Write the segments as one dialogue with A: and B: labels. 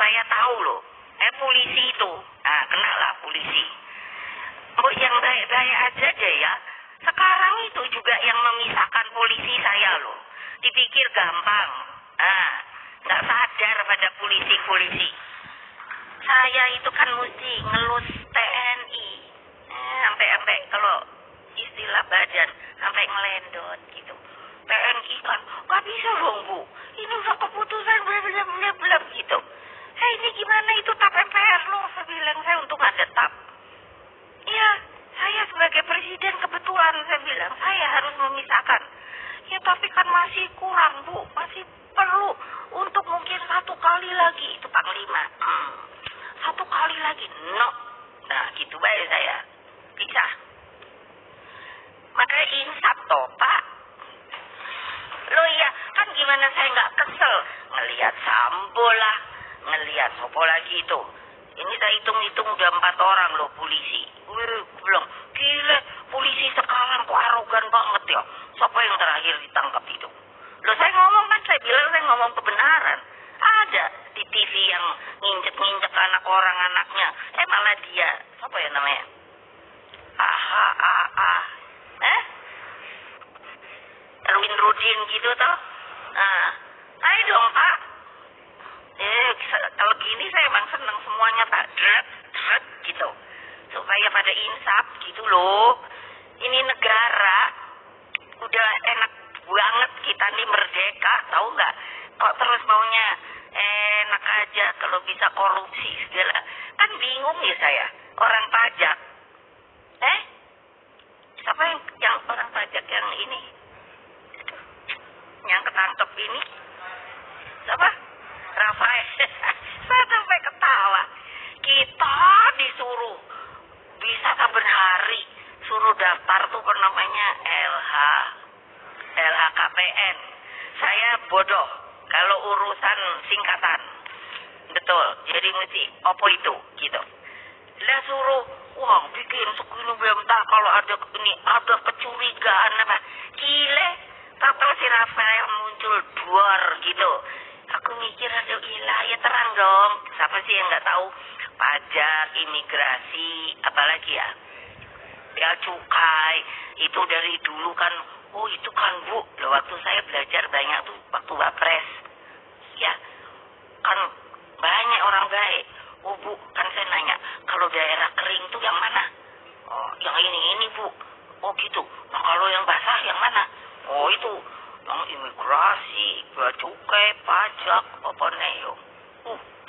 A: saya tahu loh. Polisi itu, nah kenalah polisi. Oh yang saya aja deh ya. Sekarang itu juga yang memisahkan polisi saya loh. Dipikir gampang. Nggak sadar pada polisi-polisi. Saya itu kan mesti ngelus TNI. Sampai kalau istilah badan sampai ngelendot gitu. TNI kan nggak bisa dong Bu. Ini udah keputusan bla gitu. Hei ini gimana itu tap MPR loh. Saya bilang saya untuk ada tap. Iya, saya sebagai presiden kebetulan saya bilang saya harus memisahkan. Ya tapi kan masih kurang Bu, masih perlu untuk mungkin 1 kali lagi itu Panglima. 1 kali lagi, no. Nah gitu baik saya, bisa. Makanya insaf toh Pak. Loh iya, kan gimana saya nggak kesel ngelihat Sambo lah, ngelihat sopo lagi itu. Ini saya hitung-hitung udah 4 orang loh polisi. Belum, gila polisi sekarang kok arogan banget ya. Siapa yang terakhir ditangkap itu? Loh saya ngomong kan, saya bilang saya ngomong kebenaran. Ada di TV yang nginjek-nginjek anak orang anaknya. Malah dia, siapa ya namanya? Erwin Rudin gitu toh. Nah, ayo dong Pak. Kalau gini saya emang seneng semuanya Pak. Dret gitu. Supaya pada insaf gitu loh. Ini negara udah enak banget kita nih merdeka, tahu nggak? Kok terus maunya enak aja kalau bisa korupsi segala. Kan bingung ya saya. Orang pajak. Siapa yang orang pajak yang ini? Yang ketangkep ini? Siapa? Rafael. Saya sampai ketawa. Kita disuruh bisa saben hari suruh daftar tuh namanya LHKPN. Saya bodoh kalau urusan singkatan. Betul. Jadi mesti apa itu gitu. Lah suruh bikin segini bentar kalau ada kecurigaan apa. Gile. Tahu si Rafael muncul duar gitu. Aku mikir aduh ilah ya terang dong. Siapa sih yang nggak tahu pajak, imigrasi, apalagi ya? Ya cukai itu dari dulu kan. Oh itu kan Bu, loh, waktu saya belajar banyak tuh waktu Wapres. Ya kan banyak orang baik. Oh Bu, kan saya nanya kalau daerah kering tuh yang mana? Oh yang ini Bu. Oh gitu. Nah kalau yang basah yang mana? Oh itu yang imigrasi, bea cukai, pajak, apa neo.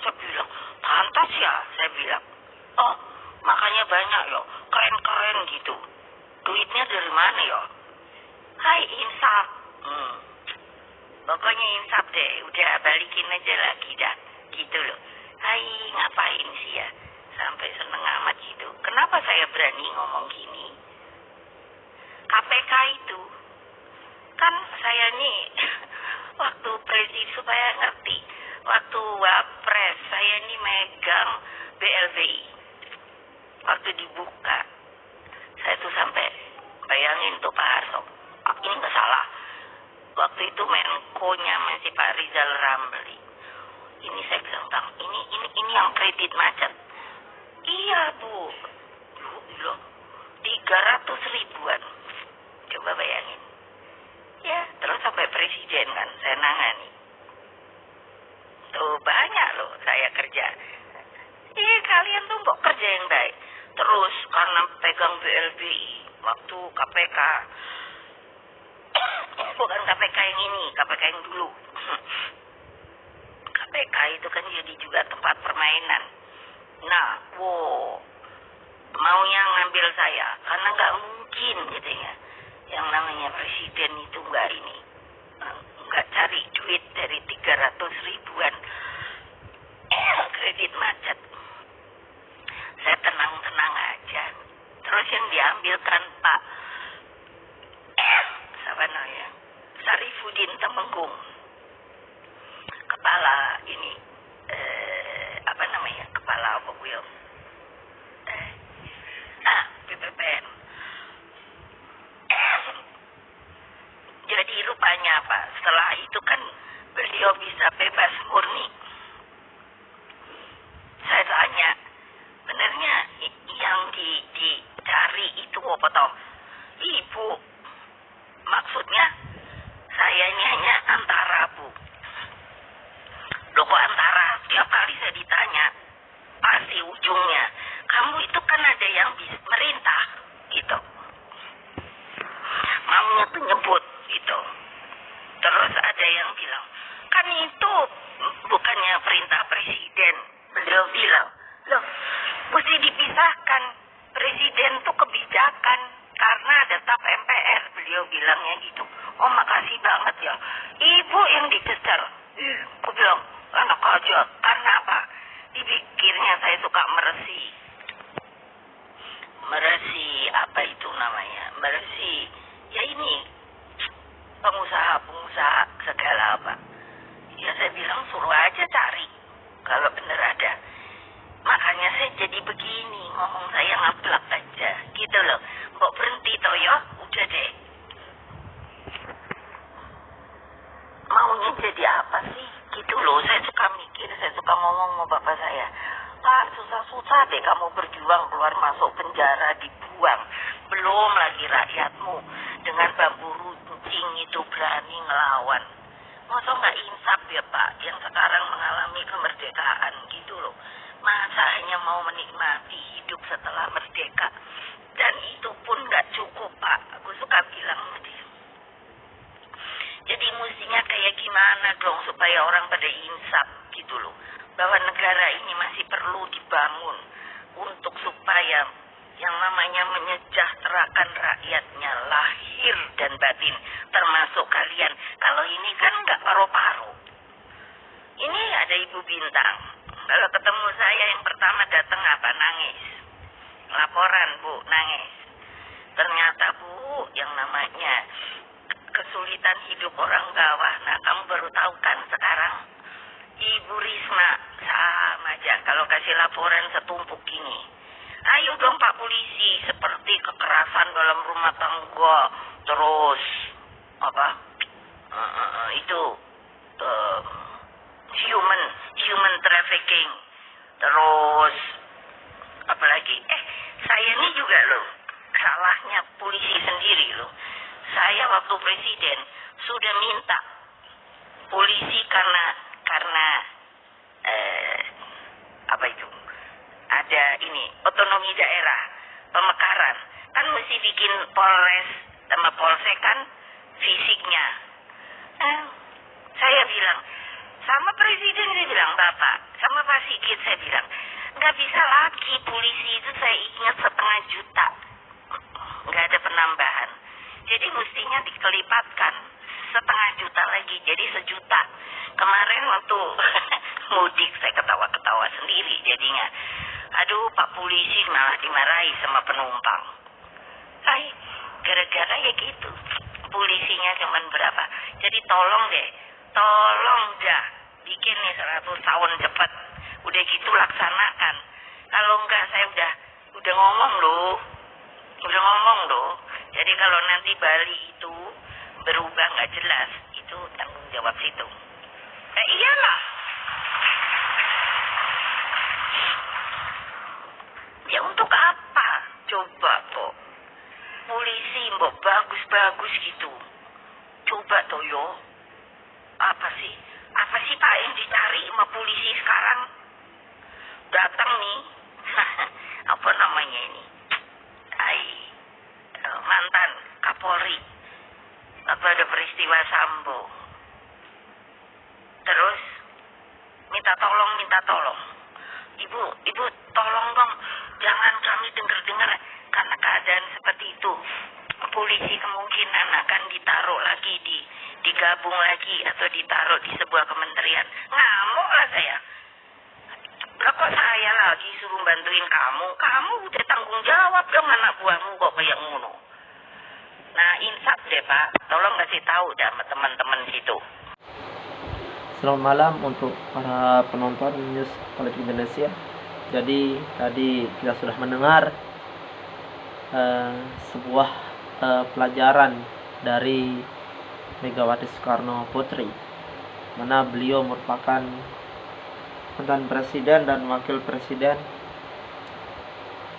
A: Saya bilang pantas ya, saya bilang. Oh makanya banyak ya, keren-keren gitu. Duitnya dari mana ya? Hai insaf. Pokoknya insaf deh, udah balikin aja lagi dah. Gitu loh. Hai ngapain sih ya? Sampai seneng amat gitu. Kenapa saya berani ngomong gini? KPK itu kan saya nih waktu presiden supaya ngerti. Waktu Wapres saya nih megang BLBI. Waktu dibuka saya tuh sampai bayangin tuh Pak Harto. Ini nggak salah. Waktu itu Menko-nya masih Pak Rizal Ramli. Ini saya bilang Bang, ini yang kredit macet. Iya Bu. Loh, 300 ribuan. Coba bayangin. Ya, terus sampai presiden kan saya nangani. Tuh banyak loh saya kerja. Kalian tuh kok kerja yang baik. Terus karena pegang BLBI waktu KPK. Bukan KPK yang ini, KPK yang dulu. KPK itu kan jadi juga tempat permainan. Nah, maunya ngambil saya karena nggak mungkin katanya. Yang namanya presiden itu nggak cari duit dari 300 ribuan kredit macet. Saya tenang-tenang aja. Terus yang diambilkan Pak siapa namanya? Sarifudin Temenggung. Kepala ini kepala apa Bu ya? BPPN. Jadi rupanya Pak, setelah itu kan beliau bisa bebas murni. perintah presiden. Beliau bilang, loh, mesti dipisahkan. Presiden tuh kebijakan karena ada tap MPR. Beliau bilangnya gitu. Oh, makasih banget ya. Ibu yang dikejar. Aku bilang, enak aja. Karena apa? Dipikirnya saya suka meresi. Meresi, apa itu namanya? Meresi, ya ini, pengusaha-pengusaha segala apa. Ya saya bilang suruh aja cari. Kalau bener ada. Makanya saya jadi begini. Ngomong saya ngablak aja. Gitu loh. Mbok berhenti toh ya. Udah deh. Maunya jadi apa sih? Gitu loh. Saya suka mikir. Saya suka ngomong sama bapak saya. Pak, susah-susah deh kamu berjuang keluar masuk penjara, dibuang. Belum lagi rakyatmu dengan bambu runcing itu berani ngelawan. Masa nggak insaf ya Pak, yang sekarang mengalami kemerdekaan gitu loh. Masa hanya mau menikmati hidup setelah merdeka. Dan itu pun nggak cukup Pak, aku suka bilang sama dia. Jadi mestinya kayak gimana dong supaya orang pada insaf gitu loh. Bahwa negara ini masih perlu dibangun untuk supaya yang namanya menyejahterakan rakyatnya lahir dan batin, termasuk kalian. Kalau ini kan nggak paru-paru. Ini ada Ibu Bintang. Kalau ketemu saya yang pertama datang apa? Nangis. Laporan Bu, nangis. Ternyata Bu, yang namanya kesulitan hidup orang bawah. Nah, kamu baru tahu kan sekarang. Ibu Risma sama aja kalau kasih laporan setumpuk gini. Ayo dong Pak Polisi, seperti kekerasan dalam rumah tangga, terus apa? Itu human trafficking, terus apalagi? Saya ini juga loh, salahnya polisi sendiri loh. Saya waktu presiden sudah minta polisi karena apa itu? Ada ini otonomi daerah, pemekaran, kan mesti bikin polres sama polsek kan fisiknya. Saya bilang sama presiden, dia bilang Bapak, sama Pak Sigit saya bilang nggak bisa lagi polisi itu, saya ingat 500 juta, nggak ada penambahan. Jadi mestinya dikelipatkan 500 juta lagi, jadi 1 juta. Kemarin waktu mudik saya ketawa-ketawa sendiri jadinya. Aduh, Pak Polisi malah dimarahi sama penumpang. Gara-gara ya gitu. Polisinya cuman berapa. Jadi tolong dah bikin nih 100 tahun cepat. Udah gitu laksanakan. Kalau enggak saya udah ngomong loh. Jadi kalau nanti Bali itu berubah nggak jelas, itu tanggung jawab situ. Iyalah. Ya untuk apa? Coba kok. Polisi mbok bagus-bagus gitu. Coba toh yo. Apa sih Pak yang dicari sama polisi sekarang? Datang nih. Apa namanya ini? Mantan Kapolri. Apa ada peristiwa Sambo. Terus minta tolong. Ibu tolong dong, jangan kami dengar karena keadaan seperti itu. Polisi kemungkinan akan ditaruh lagi digabung lagi atau ditaruh di sebuah kementerian. Ngamuk lah saya. Lah kok saya lagi suruh bantuin kamu? Kamu udah tanggung jawab dong anak buahmu kok kayak ngono. Nah, insaf deh Pak, tolong kasih tahu dah sama teman-teman situ.
B: Selamat malam untuk para penonton News Politik Indonesia. Jadi tadi kita sudah mendengar sebuah pelajaran dari Megawati Soekarno Putri, mana beliau merupakan mantan presiden dan wakil presiden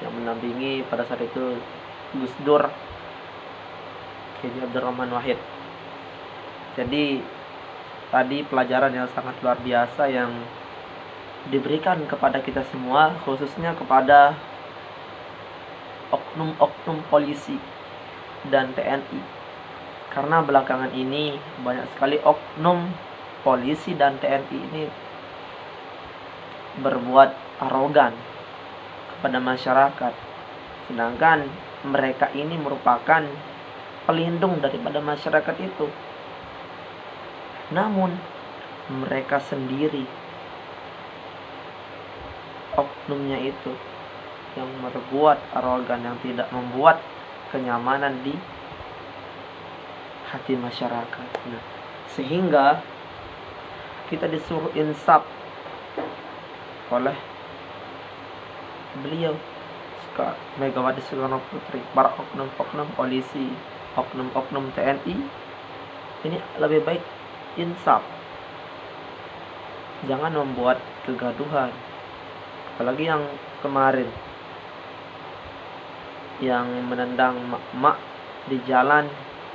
B: yang mendampingi pada saat itu Gus Dur, K.J. Abdurrahman Wahid. Jadi tadi pelajaran yang sangat luar biasa yang diberikan kepada kita semua, khususnya kepada oknum-oknum polisi dan TNI. Karena belakangan ini banyak sekali oknum polisi dan TNI ini berbuat arogan kepada masyarakat, sedangkan mereka ini merupakan pelindung daripada masyarakat itu. Namun mereka sendiri, oknumnya itu, yang berbuat arogan, yang tidak membuat kenyamanan di hati masyarakat. Nah, sehingga kita disuruh insaf oleh beliau Megawati Soekarno Putri, para oknum-oknum polisi, oknum-oknum TNI, ini lebih baik insaf, jangan membuat kegaduhan. Apalagi yang kemarin yang menendang mak di jalan,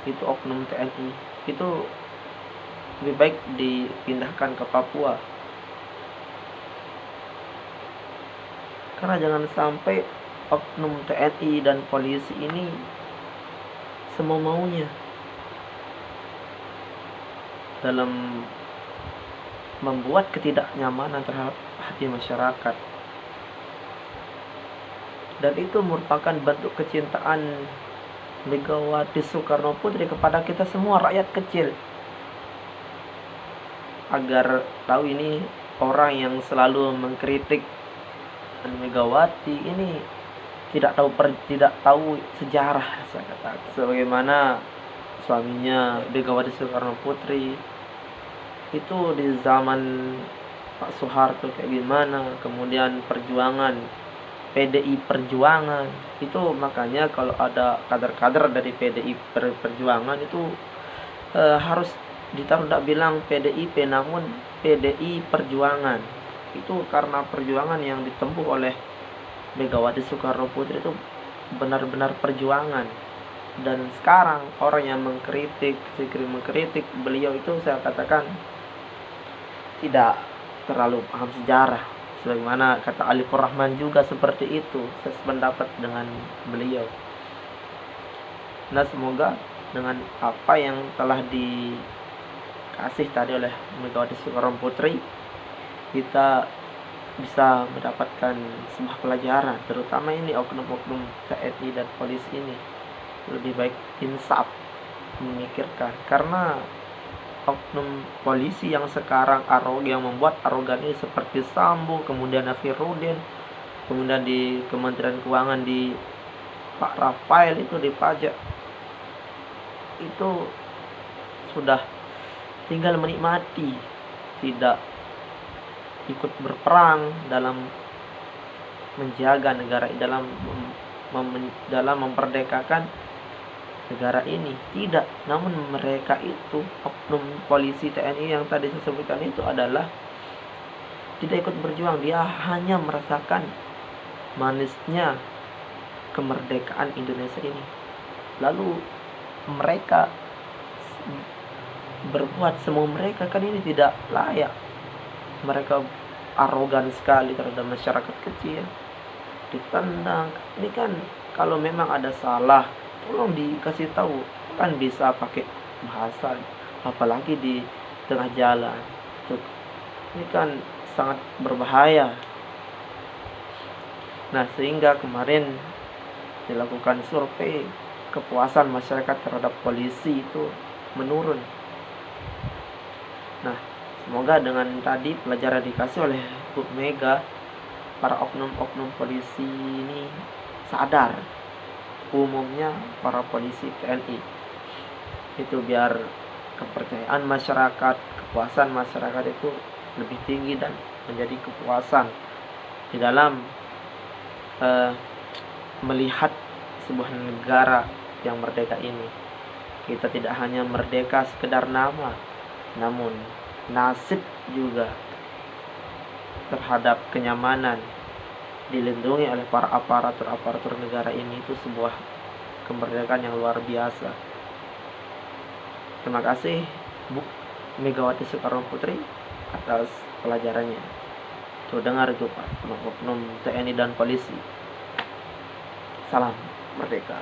B: itu oknum TNI, itu lebih baik dipindahkan ke Papua. Karena jangan sampai oknum TNI dan polisi ini semau maunya dalam membuat ketidaknyamanan terhadap hati masyarakat. Dan itu merupakan bentuk kecintaan Megawati Soekarno Putri kepada kita semua rakyat kecil. Agar tahu, ini orang yang selalu mengkritik Megawati ini tidak tahu sejarah, saya katakan. Sebagaimana suaminya Megawati Soekarno Putri itu di zaman Pak Soeharto kayak gimana, kemudian perjuangan PDI Perjuangan itu. Makanya kalau ada kader-kader dari PDI Perjuangan itu harus ditaruh, tidak bilang PDIP namun PDI Perjuangan. Itu karena perjuangan yang ditempuh oleh Megawati Soekarno Putri itu benar-benar perjuangan. Dan sekarang orang yang mengkritik beliau itu, saya katakan tidak terlalu paham sejarah. Sebagaimana kata Alifur Rahman juga seperti itu, saya sependapat dengan beliau. Nah, semoga dengan apa yang telah dikasih tadi oleh Megawati Soekarno Putri, kita bisa mendapatkan sebuah pelajaran, terutama ini oknum-oknum TNI dan polisi ini lebih baik insaf, memikirkan. Karena oknum polisi yang sekarang yang membuat arogan ini seperti Sambo, kemudian Nafiruddin, kemudian di Kementerian Keuangan di Pak Rafael itu di pajak, itu sudah tinggal menikmati, tidak ikut berperang dalam menjaga negara, dalam memperdekakan negara ini. Tidak, namun mereka itu, oknum polisi TNI yang tadi saya sebutkan itu, adalah tidak ikut berjuang. Dia hanya merasakan manisnya kemerdekaan Indonesia ini. Lalu mereka berbuat semua mereka, kan ini tidak layak. Mereka arogan sekali terhadap masyarakat kecil, ditendang. Ini kan kalau memang ada salah, tolong dikasih tahu, kan bisa pakai bahasa, apalagi di tengah jalan. Ini kan sangat berbahaya. Nah, sehingga kemarin dilakukan survei, kepuasan masyarakat terhadap polisi itu menurun. Nah, semoga dengan tadi pelajaran dikasih oleh Bu Mega, para oknum-oknum polisi ini sadar, umumnya para polisi TNI itu, biar kepercayaan masyarakat, kepuasan masyarakat itu lebih tinggi dan menjadi kepuasan di dalam melihat sebuah negara yang merdeka ini. Kita tidak hanya merdeka sekedar nama, namun nasib juga terhadap kenyamanan dilindungi oleh para aparatur negara ini. Itu sebuah kemerdekaan yang luar biasa. Terima kasih Bu Megawati Soekarno Putri atas pelajarannya. Tuh, dengar itu Pak, oknum TNI dan polisi. Salam merdeka.